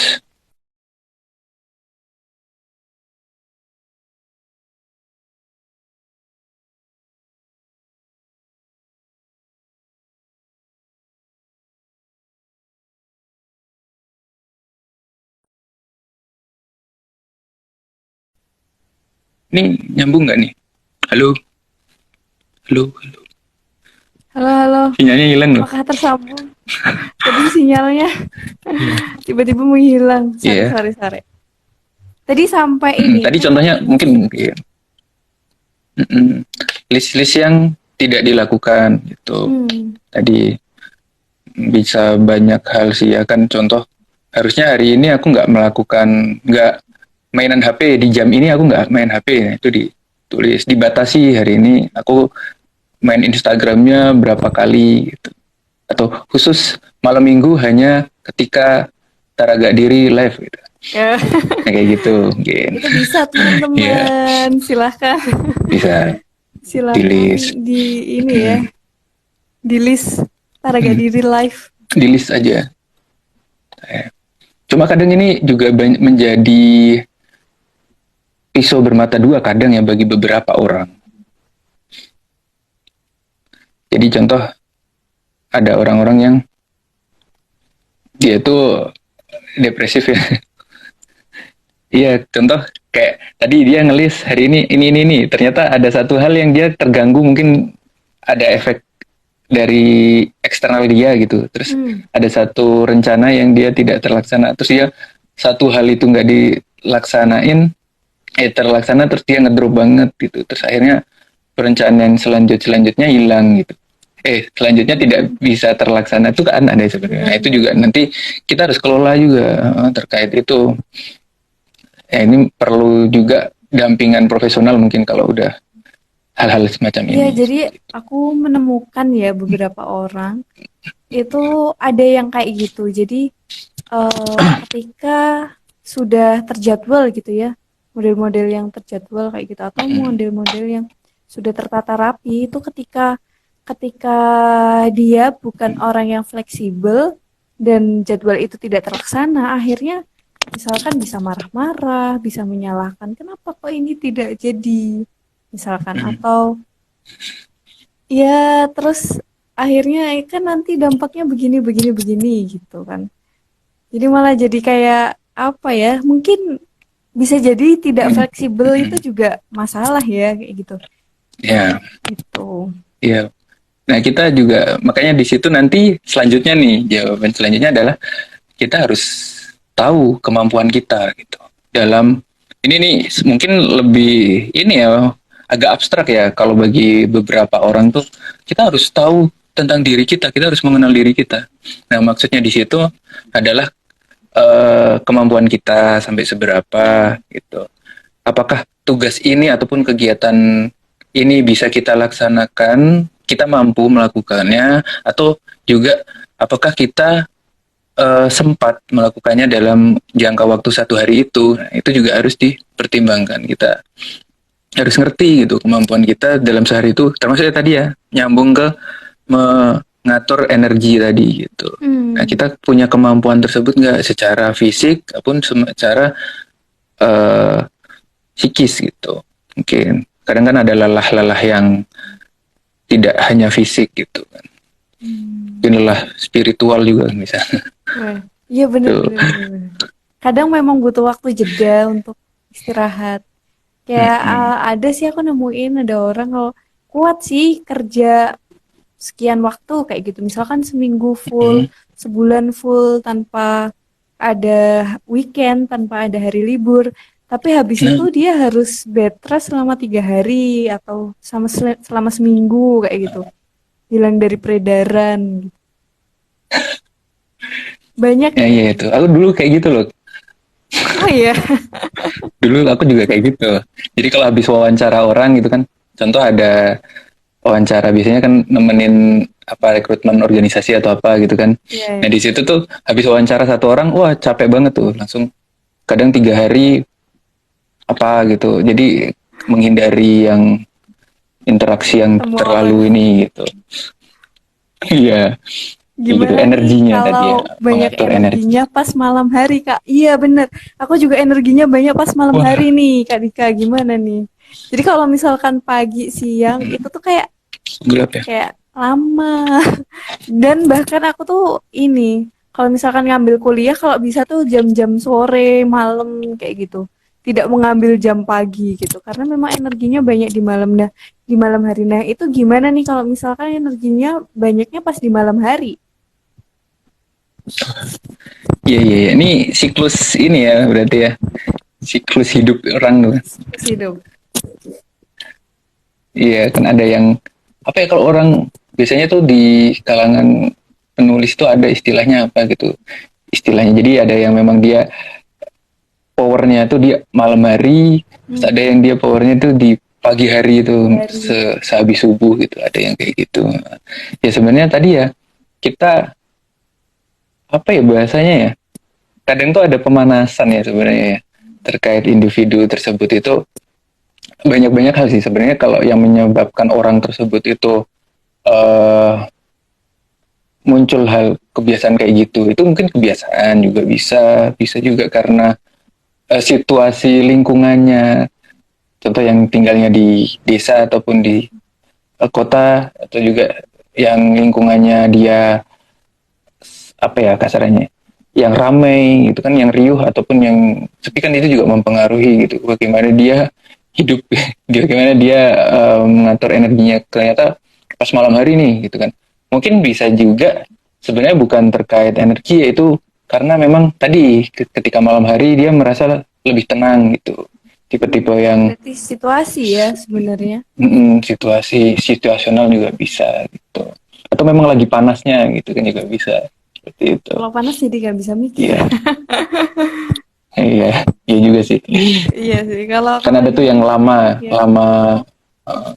ini nyambung nggak nih? Halo, halo, Halo, halo. sinyalnya hilang loh. Apakah tersambung? Tadi sinyalnya tiba-tiba menghilang. Sorry, Iya. sorry, sorry. Tadi sampai ini, Tadi apa? contohnya mungkin ya, list-list yang tidak dilakukan gitu. Hmm, Tadi bisa banyak hal sih ya kan, contoh harusnya hari ini aku nggak mainan HP di jam ini, aku nggak main HP. Nah, itu ditulis dibatasi hari ini aku main Instagramnya berapa kali gitu. Atau khusus malam minggu hanya ketika taraga diri live gitu. ya. Nah, kayak gitu mungkin. Itu bisa Ya teman-teman. Silahkan, bisa di silahkan list. di ini ya, Mm, di list Taraga mm, Diri Live. di list aja. Cuma kadang ini juga menjadi pisau bermata dua kadang ya bagi beberapa orang. Jadi contoh ada orang-orang yang dia tuh depresif ya. Iya, contoh kayak tadi dia ngelis hari ini. Ternyata ada satu hal yang dia terganggu, mungkin ada efek dari eksternal dia gitu. Terus ada satu rencana yang dia tidak terlaksana. Terus dia satu hal itu nggak dilaksanain, terlaksana terus dia ngedrop banget gitu. Terus akhirnya perencanaan selanjutnya hilang gitu. Selanjutnya tidak bisa terlaksana itu kan ada sebenarnya. Nah, itu juga nanti kita harus kelola juga terkait itu. Ini perlu juga dampingan profesional mungkin kalau udah hal-hal semacam Iya, ini. jadi aku menemukan ya beberapa orang itu ada yang kayak gitu. Jadi ketika sudah terjadwal gitu ya, model-model yang terjadwal kayak gitu atau model-model yang sudah tertata rapi itu ketika ketika dia bukan orang yang fleksibel dan jadwal itu tidak terlaksana, akhirnya misalkan bisa marah-marah, bisa menyalahkan kenapa kok ini tidak jadi, misalkan atau ya terus akhirnya kan nanti dampaknya begini begini begini gitu kan. Jadi malah jadi kayak apa ya? Mungkin bisa jadi tidak fleksibel itu juga masalah ya kayak gitu. Ya, Gitu. ya. Nah, kita juga makanya di situ nanti selanjutnya nih, jawaban selanjutnya adalah kita harus tahu kemampuan kita gitu. Dalam ini nih mungkin lebih ini ya agak abstrak ya kalau bagi beberapa orang tuh kita harus tahu tentang diri kita harus mengenal diri kita. Nah, maksudnya di situ adalah kemampuan kita sampai seberapa gitu. Apakah tugas ini ataupun kegiatan ini bisa kita laksanakan, kita mampu melakukannya, atau juga apakah kita sempat melakukannya dalam jangka waktu satu hari itu. Nah, itu juga harus dipertimbangkan. Kita harus ngerti gitu kemampuan kita dalam sehari itu, termasuk tadi ya nyambung ke mengatur energi tadi gitu. Nah, kita punya kemampuan tersebut nggak secara fisik ataupun secara psikis gitu. Mungkin kadang kan ada lelah-lelah yang tidak hanya fisik gitu kan. Mungkin lelah spiritual juga misalnya. Iya benar-benar. Kadang memang butuh waktu jeda untuk istirahat. Kayak ada sih aku nemuin ada orang kalau kuat sih kerja sekian waktu kayak gitu. Misalkan seminggu full, sebulan full tanpa ada weekend, tanpa ada hari libur. Tapi habis itu dia harus bed rest selama 3 hari atau selama seminggu kayak gitu. Hilang dari peredaran. Banyak. Ya, iya itu. Aku dulu kayak gitu loh. Oh iya. Dulu aku juga kayak gitu. Jadi kalau habis wawancara orang gitu kan, contoh ada wawancara biasanya kan nemenin apa rekrutmen organisasi atau apa gitu kan. Yeah. Nah di situ tuh habis wawancara satu orang, wah capek banget tuh, langsung kadang 3 hari apa gitu. Jadi menghindari yang interaksi yang terlalu ini gitu. Iya. Gimana gitu, nih energinya kalau tadi ya, banyak mengatur energinya pas malam hari Kak? Iya bener, aku juga energinya banyak pas malam hari nih Kak Dika, gimana nih? Jadi kalau misalkan pagi siang itu tuh kayak gelap ya. Kayak lama. Dan bahkan aku tuh ini, kalau misalkan ngambil kuliah kalau bisa tuh jam-jam sore, malam kayak gitu. Tidak mengambil jam pagi gitu karena memang energinya banyak di malam. Nah, di malam hari. Nah, itu gimana nih kalau misalkan energinya banyaknya pas di malam hari? Iya. Ini siklus ini ya berarti ya. Siklus hidup orang tuh. Siklus hidup. Iya, kan ada yang apa ya kalau orang biasanya tuh di kalangan penulis tuh ada istilahnya apa gitu. Istilahnya jadi ada yang memang dia powernya tuh di malam hari, terus ada yang dia powernya tuh di pagi hari itu sehabis subuh gitu, ada yang kayak gitu. Ya sebenarnya tadi ya kita apa ya bahasanya ya, kadang tuh ada pemanasan ya sebenarnya ya, terkait individu tersebut itu banyak hal sih sebenarnya kalau yang menyebabkan orang tersebut itu muncul hal kebiasaan kayak gitu, itu mungkin kebiasaan juga bisa juga karena situasi lingkungannya, contoh yang tinggalnya di desa ataupun di kota, atau juga yang lingkungannya dia apa ya kasarannya, yang ramai gitu kan, yang riuh ataupun yang sepi kan, itu juga mempengaruhi gitu bagaimana dia hidup. Bagaimana dia mengatur energinya. Ternyata pas malam hari nih gitu kan, mungkin bisa juga sebenarnya bukan terkait energi, yaitu karena memang tadi ketika malam hari dia merasa lebih tenang gitu, tipe-tipe yang Berarti situasi ya sebenarnya. situasi situasional juga bisa gitu, atau memang lagi panasnya gitu kan, juga bisa seperti itu. Kalau panas jadi nggak bisa mikir. Iya. Iya, iya juga sih. Iya sih. Kalau Kan kalau ada tuh yang lama, dipikir-pikir, lama uh,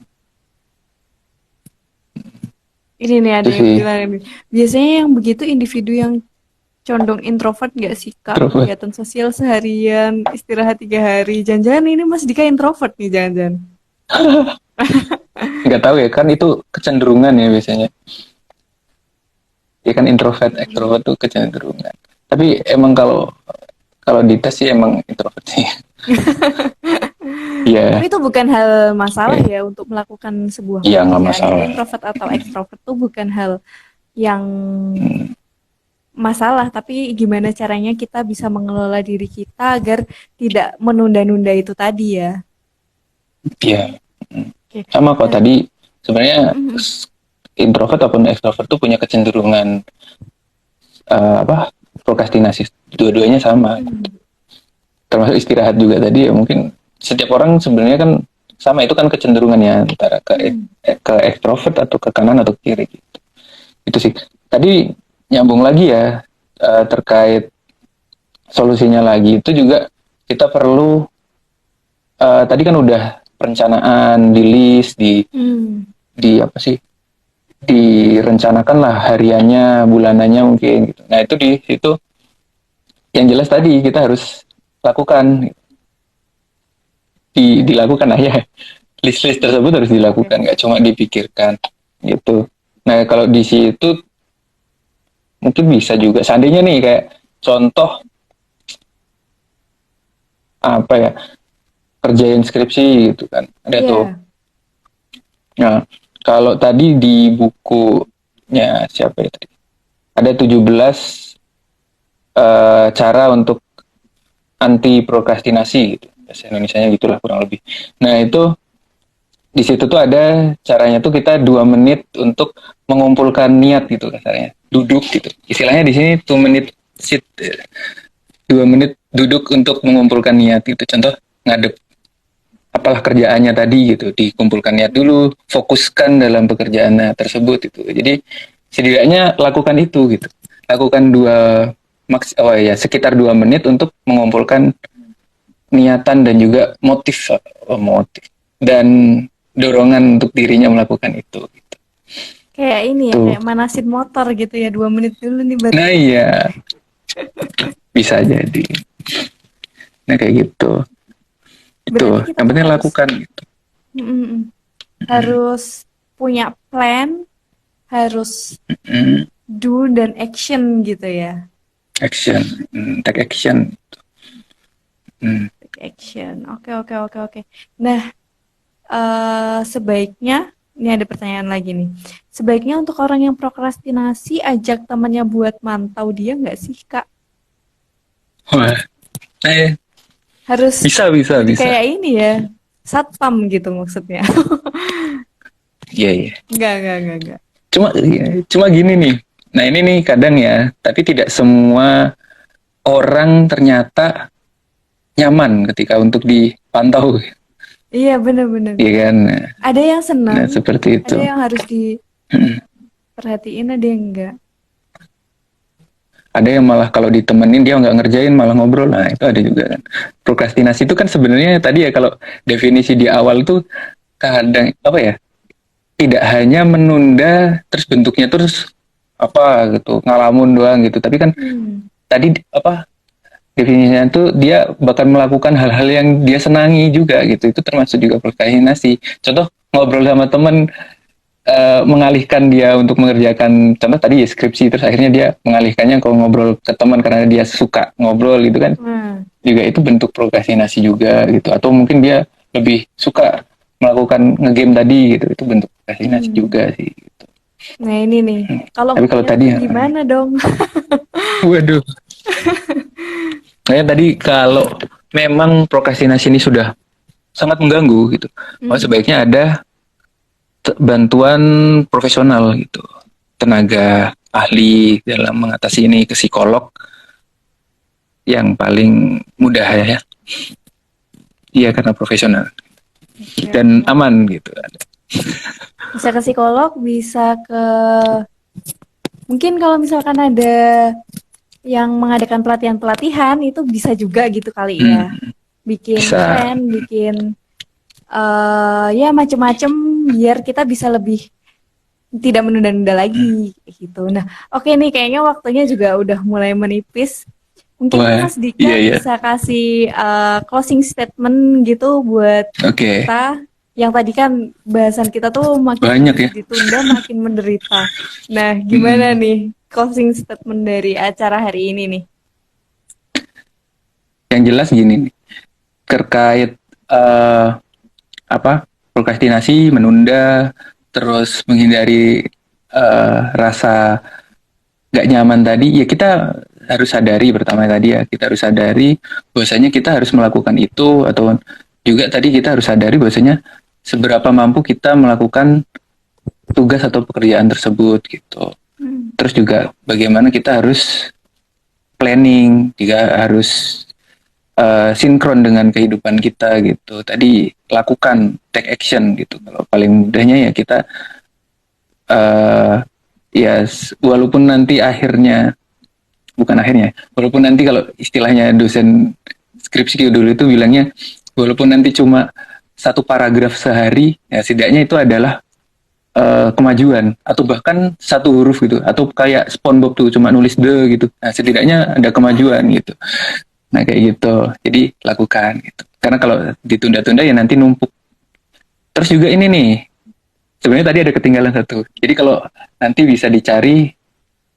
ini nih itu ada yang sih bilang ini. Biasanya yang begitu individu yang condong introvert nggak sih Kak? introvert. Kegiatan sosial seharian, istirahat 3 hari. Jangan-jangan ini Mas Dika introvert nih, jangan-jangan. Nggak tahu ya, kan itu kecenderungan ya biasanya. Ya kan introvert, extrovert tuh kecenderungan. Tapi emang kalau kalau dites sih emang introvert sih. Tapi Iya, itu bukan hal masalah kayak ya untuk melakukan sebuah iya nggak pekerjaan. Mau masalah. introvert atau ekstrovert tuh bukan hal yang Hmm, masalah, tapi gimana caranya kita bisa mengelola diri kita agar tidak menunda-nunda itu tadi ya. Iya, Oke. sama kok Nah, tadi sebenarnya mm, introvert ataupun extrovert tuh punya kecenderungan apa prokrastinasi, dua-duanya sama, mm, termasuk istirahat juga tadi ya. Mungkin setiap orang sebenarnya kan sama, itu kan kecenderungannya antara mm. ke ekstrovert atau ke kanan atau kiri gitu. Itu sih tadi nyambung lagi ya, terkait solusinya lagi, itu juga kita perlu tadi kan udah perencanaan, di list, Hmm, di apa sih, direncanakan lah hariannya, bulanannya mungkin gitu. Nah itu di situ yang jelas tadi kita harus lakukan, dilakukan aja. List-list tersebut harus oke. dilakukan, nggak cuma dipikirkan gitu. Nah kalau di situ mungkin bisa juga, seandainya nih kayak contoh apa ya, kerjain skripsi gitu kan, ada tuh. Iya, Nah kalau tadi di bukunya siapa ya tadi, ada 17 cara untuk anti prokrastinasi gitu, bahasa Indonesianya gitulah kurang lebih. Nah itu di situ tuh ada caranya, tuh kita 2 menit untuk mengumpulkan niat gitu kasarnya, duduk gitu istilahnya di sini 2 menit sit, 2 menit duduk untuk mengumpulkan niat gitu. Contoh ngadep apalah kerjaannya tadi gitu, dikumpulkan niat dulu, fokuskan dalam pekerjaan tersebut itu. Jadi setidaknya lakukan itu gitu, lakukan sekitar 2 menit untuk mengumpulkan niatan dan juga motif dan dorongan untuk dirinya melakukan itu gitu. kayak ini ya, Tuh. kayak manasin motor gitu ya, 2 menit dulu nih baru. Nah iya, bisa jadi. Nah kayak gitu. Itu Berarti kita yang tuh penting harus, lakukan gitu. mm, harus punya plan, harus Hmm, do dan action gitu ya. action. Take action. Hmm. Take action. Oke, oke, oke, oke. Nah, sebaiknya, ini ada pertanyaan lagi nih. Sebaiknya untuk orang yang prokrastinasi, ajak temannya buat mantau dia nggak sih, Kak? Wah, Harus bisa bisa jadi bisa. kayak ini ya, satpam gitu maksudnya. Iya iya. Enggak. Cuma gini nih. Nah ini nih kadang ya, tapi tidak semua orang ternyata nyaman ketika untuk dipantau, Iya, bener-bener. ya kan? Ada yang senang, Nah seperti ada itu. yang harus diperhatiin, ada yang enggak. Ada yang malah kalau ditemenin dia nggak ngerjain, malah ngobrol. Nah itu ada juga kan. Prokrastinasi itu kan sebenarnya tadi ya, kalau definisi di awal tuh kadang apa ya, tidak hanya menunda terus bentuknya terus apa gitu, ngalamun doang gitu, tapi kan Hmm. tadi apa, definisinya tuh dia bakal melakukan hal-hal yang dia senangi juga gitu, itu termasuk juga prokrastinasi. Contoh ngobrol sama temen, mengalihkan dia untuk mengerjakan, contoh tadi ya skripsi, terus akhirnya dia mengalihkannya ke ngobrol ke teman karena dia suka ngobrol gitu kan, Nah, juga itu bentuk prokrastinasi juga gitu. Atau mungkin dia lebih suka melakukan ngegame tadi gitu, itu bentuk prokrastinasi Hmm. juga sih gitu. Nah ini nih, kalau Tapi kalau tadi ngomongnya gimana dong? waduh, tadi kalau memang prokrastinasi ini sudah sangat mengganggu gitu, maka Hmm. sebaiknya ada bantuan profesional gitu, tenaga ahli dalam mengatasi ini, ke psikolog yang paling mudah ya. Iya, karena profesional Oke, dan oke. aman gitu. Bisa ke psikolog, bisa ke mungkin kalau misalkan ada yang mengadakan pelatihan-pelatihan itu bisa juga gitu kali ya. Hmm, Bikin bisa. plan, bikin ya macem-macem biar kita bisa lebih tidak menunda-nunda lagi gitu. Nah, oke nih kayaknya waktunya juga udah mulai menipis. Mungkin Wah, Mas iya Dika iya. bisa kasih closing statement gitu buat Oke, kita. Yang tadi kan bahasan kita tuh makin banyak terus ya. ditunda makin menderita. Nah, gimana Hmm. nih closing statement dari acara hari ini nih? Yang jelas gini nih, terkait eh, apa prokrastinasi, menunda, terus menghindari rasa gak nyaman tadi, ya kita harus sadari pertama tadi ya, kita harus sadari bahwasanya kita harus melakukan itu, atau juga tadi kita harus sadari bahwasanya seberapa mampu kita melakukan tugas atau pekerjaan tersebut gitu. Hmm. Terus juga bagaimana kita harus planning, juga harus sinkron dengan kehidupan kita gitu. Tadi lakukan take action gitu. Kalau paling mudahnya ya kita ya walaupun nanti akhirnya, bukan akhirnya, walaupun nanti kalau istilahnya dosen skripsi dulu itu bilangnya, walaupun nanti cuma satu paragraf sehari, ya setidaknya itu adalah kemajuan, atau bahkan satu huruf gitu, atau kayak SpongeBob tuh cuma nulis de gitu, nah setidaknya ada kemajuan gitu. Nah kayak gitu, jadi lakukan gitu, karena kalau ditunda-tunda ya nanti numpuk. Terus juga ini nih, sebenarnya tadi ada ketinggalan satu, jadi kalau nanti bisa dicari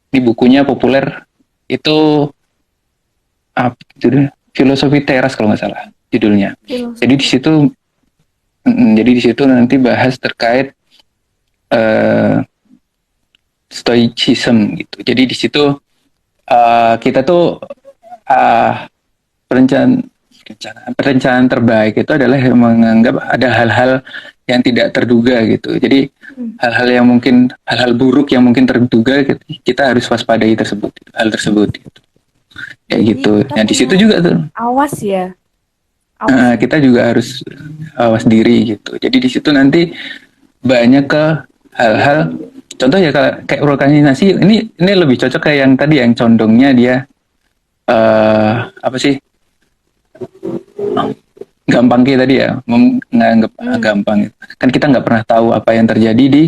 di bukunya populer itu, apa judulnya, filosofi teras kalau nggak salah judulnya. Jadi di Filosofi. situ, jadi di situ nanti bahas terkait uh, stoicism gitu. Jadi di situ kita tuh uh, perencanaan perencanaan terbaik itu adalah yang menganggap ada hal-hal yang tidak terduga gitu. Jadi Hmm. hal-hal buruk yang mungkin terduga, kita harus waspadai tersebut, hal tersebut gitu. Kayak Jadi gitu. kita Nah di situ perlu juga tuh awas ya, awas ya. kita juga harus awas diri gitu. Jadi di situ nanti banyak ke hal-hal, contoh ya kayak organisasi ini lebih cocok kayak yang tadi, yang condongnya dia apa sih, gampang kayak tadi ya, menganggap Hmm. gampang kan, kita nggak pernah tahu apa yang terjadi di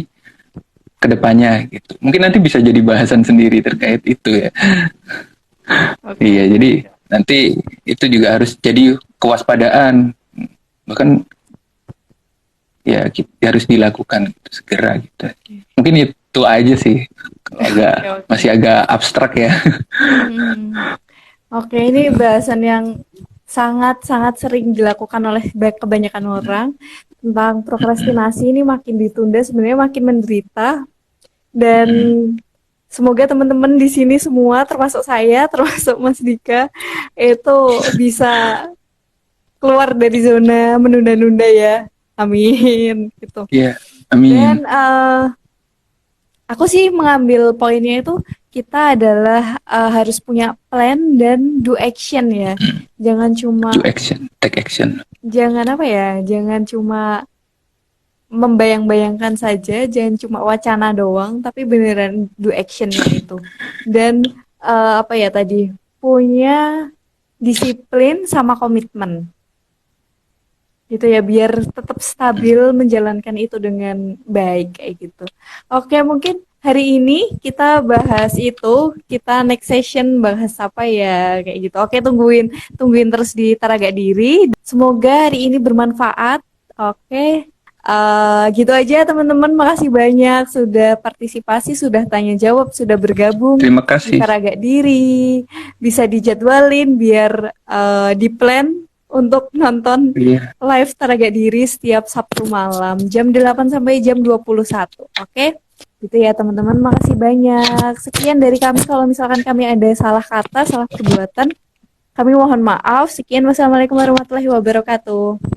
kedepannya gitu. Mungkin nanti bisa jadi bahasan sendiri terkait itu ya. Oke, Iya, oke, jadi oke. nanti itu juga harus jadi kewaspadaan, bahkan ya harus dilakukan gitu, segera gitu. Mungkin itu aja sih, kalau Oke, oke. masih agak abstrak ya. Hmm. Oke, ini bahasan yang sangat-sangat sering dilakukan oleh kebanyakan orang tentang prokrastinasi ini makin ditunda sebenarnya makin menderita dan semoga teman-teman di sini semua termasuk saya termasuk Mas Dika itu bisa keluar dari zona menunda-nunda ya. Amin gitu. Iya, Dan amin. aku sih mengambil poinnya itu kita adalah harus punya plan dan do action ya. Jangan cuma Do action, take action. jangan apa ya, jangan cuma membayang-bayangkan saja, jangan cuma wacana doang, tapi beneran do actionnya itu. Dan apa ya tadi, punya disiplin sama komitmen. Gitu ya, biar tetap stabil menjalankan itu dengan baik kayak gitu. Oke, mungkin hari ini kita bahas itu, kita next session bahas apa ya kayak gitu. Oke, tungguin tungguin terus di Taraga Diri. Semoga hari ini bermanfaat. Oke. Gitu aja teman-teman, makasih banyak sudah partisipasi, sudah tanya jawab, sudah bergabung Terima di kasih. Taraga Diri. Bisa dijadwalin biar di plan untuk nonton Iya. live Telaga Diri setiap Sabtu malam jam 8 sampai jam 21. Oke? Gitu ya teman-teman, makasih banyak. Sekian dari kami, kalau misalkan kami ada salah kata, salah perbuatan, kami mohon maaf. Sekian, wassalamualaikum warahmatullahi wabarakatuh.